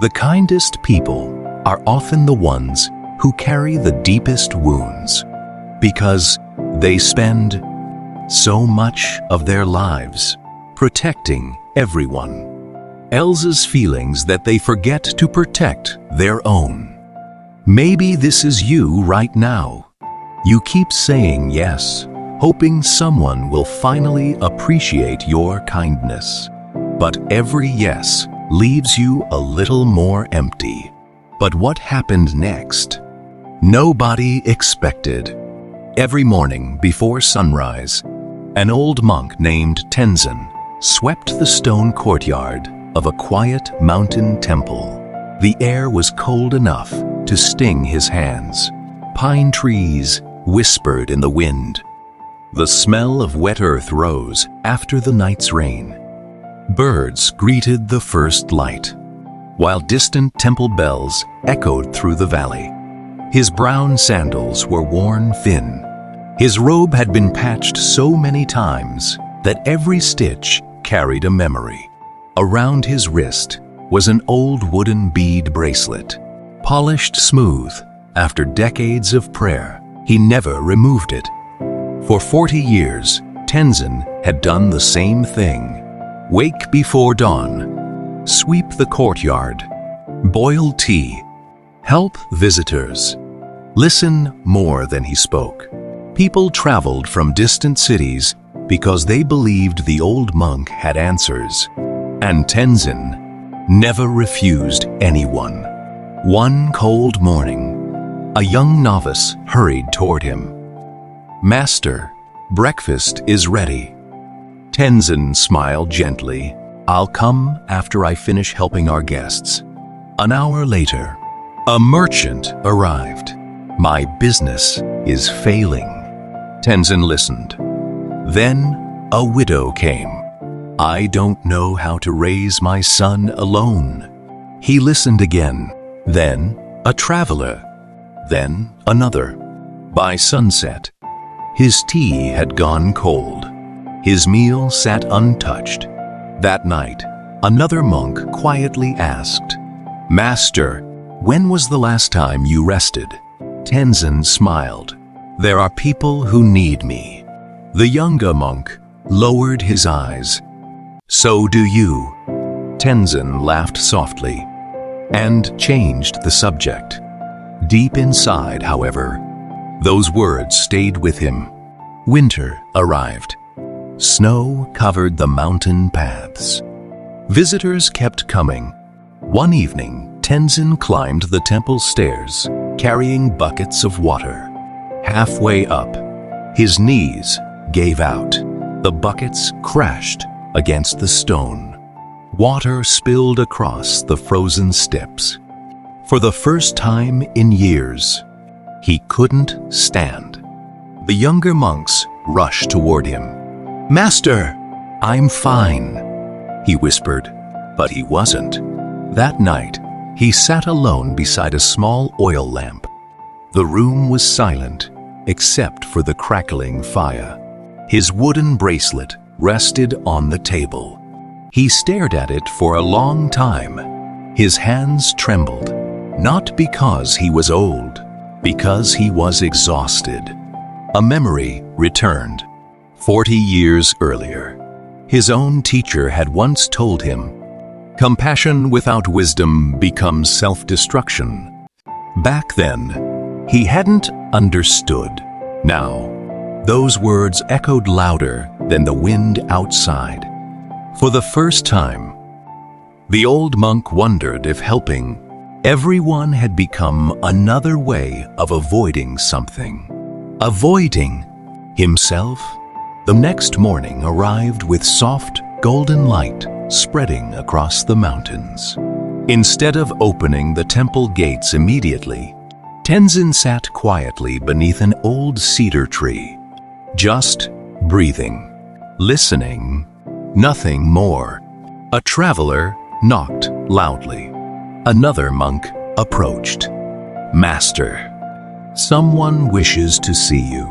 The kindest people are often the ones who carry the deepest wounds because they spend so much of their lives protecting everyone else's feelings that they forget to protect their own. Maybe this is you right now. You keep saying yes, hoping someone will finally appreciate your kindness. But every yes leaves you a little more empty. But what happened next? Nobody expected. Every morning before sunrise, an old monk named Tenzin swept the stone courtyard of a quiet mountain temple. The air was cold enough to sting his hands. Pine trees whispered in the wind. The smell of wet earth rose after the night's rain. Birds greeted the first light, while distant temple bells echoed through the valley. His brown sandals were worn thin. His robe had been patched so many times that every stitch carried a memory. Around his wrist was an old wooden bead bracelet, polished smooth after decades of prayer. He never removed it. For 40 years, Tenzin had done the same thing. Wake before dawn, sweep the courtyard, boil tea, help visitors, listen more than he spoke. People traveled from distant cities because they believed the old monk had answers. And Tenzin never refused anyone. One cold morning, a young novice hurried toward him. "Master, breakfast is ready." Tenzin smiled gently. "I'll come after I finish helping our guests." An hour later, a merchant arrived. "My business is failing." Tenzin listened. Then a widow came. "I don't know how to raise my son alone." He listened again. Then a traveler. Then another. By sunset, his tea had gone cold. His meal sat untouched. That night, another monk quietly asked, "Master, when was the last time you rested?" Tenzin smiled. "There are people who need me." The younger monk lowered his eyes. "So do you." Tenzin laughed softly and changed the subject. Deep inside, however, those words stayed with him. Winter arrived. Snow covered the mountain paths. Visitors kept coming. One evening, Tenzin climbed the temple stairs, carrying buckets of water. Halfway up, his knees gave out. The buckets crashed against the stone. Water spilled across the frozen steps. For the first time in years, he couldn't stand. The younger monks rushed toward him. "Master, I'm fine," he whispered, but he wasn't. That night, he sat alone beside a small oil lamp. The room was silent, except for the crackling fire. His wooden bracelet rested on the table. He stared at it for a long time. His hands trembled, not because he was old, because he was exhausted. A memory returned. 40 years earlier, his own teacher had once told him, "Compassion without wisdom becomes self-destruction." Back then, he hadn't understood. Now, those words echoed louder than the wind outside. For the first time, the old monk wondered if helping everyone had become another way of avoiding something. Avoiding himself. The next morning arrived with soft, golden light spreading across the mountains. Instead of opening the temple gates immediately, Tenzin sat quietly beneath an old cedar tree, just breathing, listening, nothing more. A traveler knocked loudly. Another monk approached. "Master, someone wishes to see you."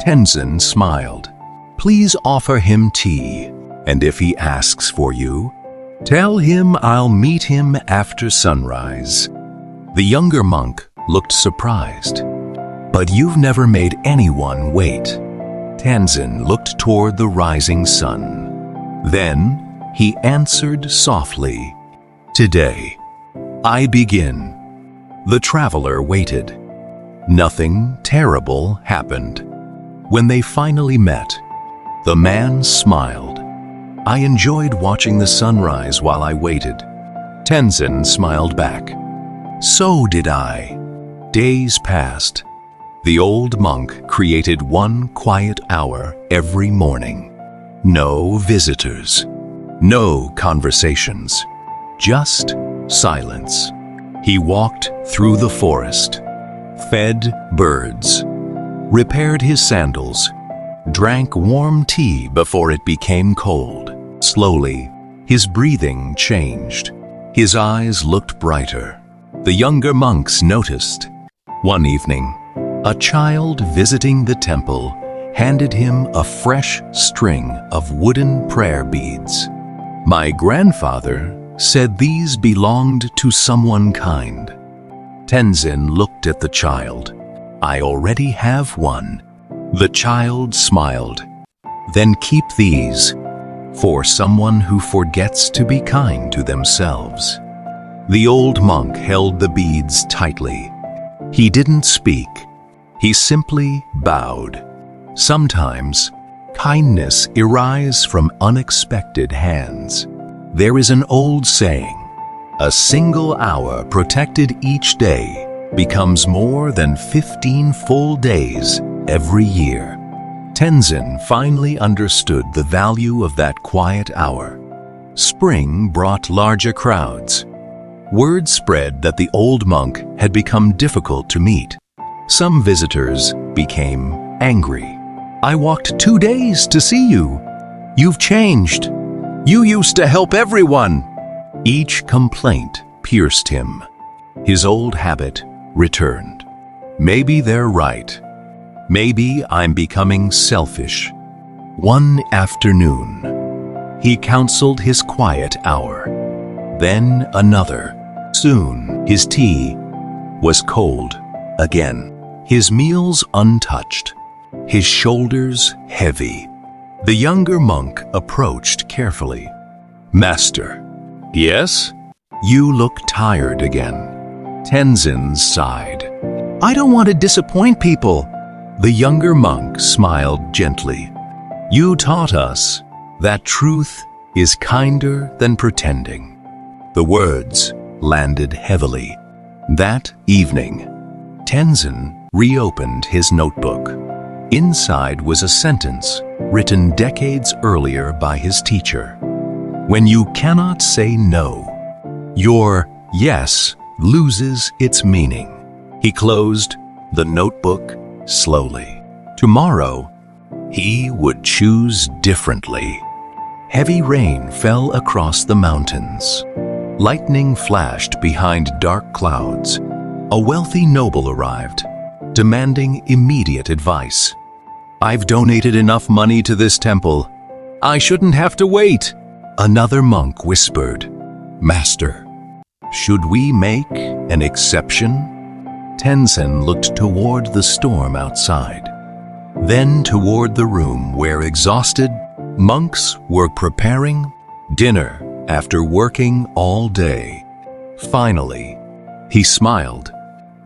Tenzin smiled. "Please offer him tea, and if he asks for you, Tell him I'll meet him after sunrise." The younger monk looked surprised. "But you've never made anyone wait." Tenzin looked toward the rising sun. Then he answered softly, "Today, I begin." The traveler waited. Nothing terrible happened. When they finally met, the man smiled. "I enjoyed watching the sunrise while I waited." Tenzin smiled back. "So did I." Days passed. The old monk created one quiet hour every morning. No visitors, no conversations, just silence. He walked through the forest, fed birds, repaired his sandals, drank warm tea before it became cold. Slowly, his breathing changed. His eyes looked brighter. The younger monks noticed. One evening, a child visiting the temple handed him a fresh string of wooden prayer beads. "My grandfather said these belonged to someone kind." Tenzin looked at the child. "I already have one." The child smiled. "Then keep these for someone who forgets to be kind to themselves." The old monk held the beads tightly. He didn't speak. He simply bowed. Sometimes, kindness arises from unexpected hands. There is an old saying, "A single hour protected each day becomes more than 15 full days every year." Tenzin finally understood the value of that quiet hour. Spring brought larger crowds. Word spread that the old monk had become difficult to meet. Some visitors became angry. "I walked 2 days to see you. You've changed. You used to help everyone." Each complaint pierced him. His old habit returned. "Maybe they're right. Maybe I'm becoming selfish." One afternoon, he counseled his quiet hour. Then another. Soon, his tea was cold again. His meals untouched. His shoulders heavy. The younger monk approached carefully. "Master." "Yes?" "You look tired again." Tenzin sighed. "I don't want to disappoint people." The younger monk smiled gently. "You taught us that truth is kinder than pretending." The words landed heavily. That evening, Tenzin reopened his notebook. Inside was a sentence written decades earlier by his teacher. "When you cannot say no, your yes loses its meaning." He closed the notebook slowly. Tomorrow, he would choose differently. Heavy rain fell across the mountains. Lightning flashed behind dark clouds. A wealthy noble arrived, demanding immediate advice. "I've donated enough money to this temple. I shouldn't have to wait." Another monk whispered, "Master, should we make an exception?" Tenzin looked toward the storm outside, then toward the room where exhausted monks were preparing dinner after working all day. Finally, he smiled.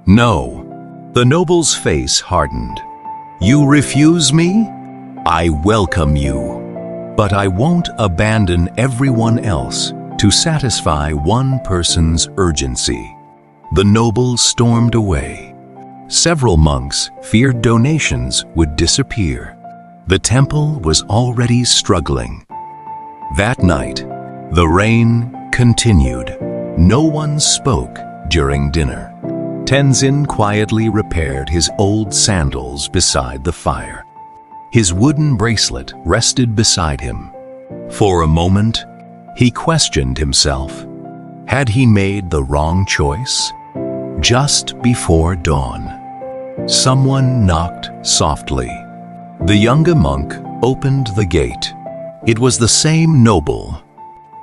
"No." The noble's face hardened. "You refuse me? I welcome you. But I won't abandon everyone else to satisfy one person's urgency." The noble stormed away. Several monks feared donations would disappear. The temple was already struggling. That night, the rain continued. No one spoke during dinner. Tenzin quietly repaired his old sandals beside the fire. His wooden bracelet rested beside him. For a moment, he questioned himself. Had he made the wrong choice? Just before dawn, someone knocked softly. The younger monk opened the gate. It was the same noble.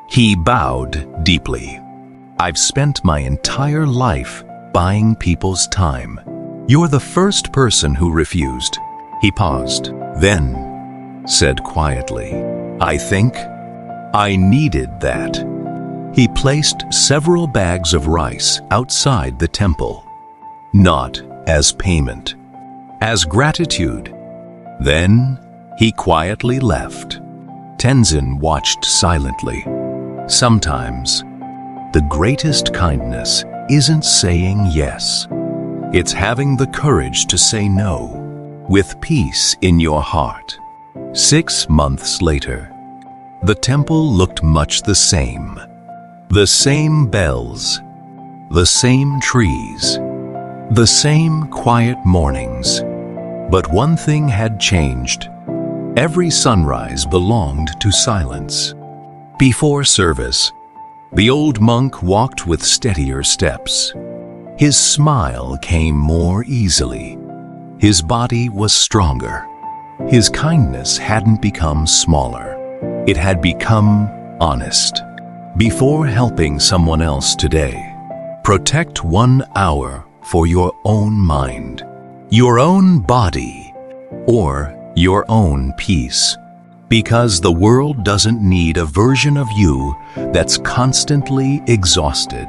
He bowed deeply. I've spent my entire life buying people's time. You're the first person who refused. He paused, then said quietly, I think I needed that. He placed several bags of rice outside the temple, not as payment, as gratitude. Then he quietly left. Tenzin watched silently. Sometimes, the greatest kindness isn't saying yes. It's having the courage to say no, with peace in your heart. 6 months later, the temple looked much the same. The same bells, the same trees, the same quiet mornings. But one thing had changed. Every sunrise belonged to silence. Before service, the old monk walked with steadier steps. His smile came more easily. His body was stronger. His kindness hadn't become smaller. It had become honest. Before helping someone else today, protect 1 hour for your own mind, your own body, or your own peace. Because the world doesn't need a version of you that's constantly exhausted.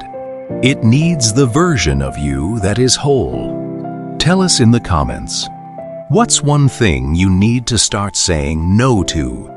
It needs the version of you that is whole. Tell us in the comments, what's one thing you need to start saying no to